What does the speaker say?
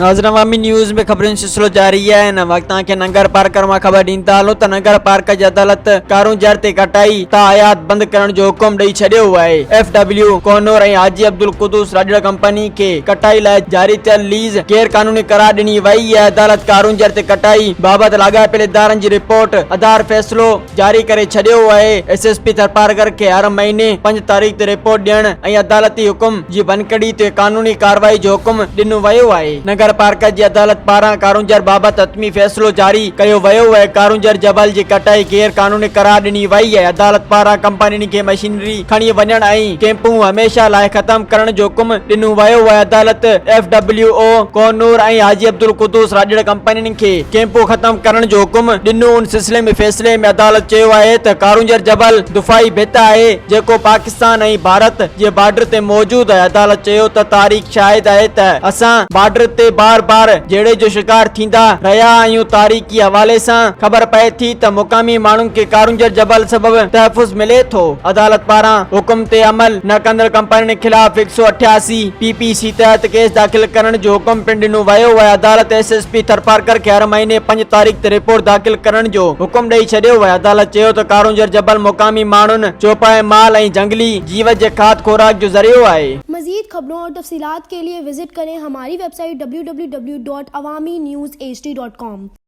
नाज़रीन, अवामी न्यूज़ में खबरुनि सिलसिलो जारी है। इन वक्त के नंगर पार्कर मां ख़बर ॾींदा हलूं त नंगर पार्कर जी अदालत कारूं जर ते कटाई आयात बंद करण जो हुकुम ॾेई छॾियो आहे। FW कोनूर ऐं हाजी अब्दुल कुदूस राजड़ कंपनी के कटाई लाइ जारी थियल लीज गैर कानूनी करार ॾिनी वई है। अदालत कारूं जर ते कटाई बाबत लाॻापियल इदारनि जी रिपोर्ट आधार फ़ैसिलो जारी करे छॾियो आहे। SSP थरपारकर के हर महीने 5 तारीख़ ते रिपोर्ट ॾियण ऐं अदालती हुकुम जी बनकड़ी ते कानूनी कार्रवाई जो हुकुम ॾिनो वियो आहे। नगर पार्कर जी अदालत पारां कारूंजर बाबत हतमी फ़ैसिलो जारी कयो वियो है। कारूंजर जबल जी कटाई गैर कानूनी करार ॾिनी वई है। अदालत पारां कंपनी खे मशीनरी खणी वञण ऐं कैंपूं हमेशा लाइ ख़त्म करण जो हुकुम ॾिनो वियो है। अदालत FWO कोनूर ऐं हाजी अब्दुल कुदूस राजड़ कंपनी खे कैंपूं ख़त्म करण जो हुकुम ॾिनो। उन सिलसिले में फ़ैसिले में अदालत चयो आहे त कारूंजर जबल दुफाई भित आहे जेको पाकिस्तान ऐं भारत जे बॉर्डर ते मौजूद आहे। अदालत चयो त तारीख़ शाहिद आहे त असां बॉर्डर ते बार बार जेड़े जो शिकार थींदा रहिया आहियूं। तारीख़ी हवाले सां ख़बर पए थी त मुकामी माण्हुनि खे कारूंजर जबल सबब तहफ़ुज़ मिले थो। अदालत पारां हुकुम ते अमल न कंदड़ कंपनी खिलाफ 188 PPC तहत केस दाख़िल करण जो हुकुम पिण ॾिनो वियो आहे। अदालत SSP थरपारकर खे हर महीने 5 तारीख़ ते रिपोर्ट दाख़िल करण जो हुकुम ॾेई छॾियो आहे। अदालत चयो त कारूंजर जबल मुकामी माण्हुनि चौपाए माल ऐं जंगली जीव जे खाद खुराक जो ज़रियो आहे। मज़ीद खबरों और तफसीलात के लिए विजिट करें हमारी वेबसाइट www.awamiNewsHD.com।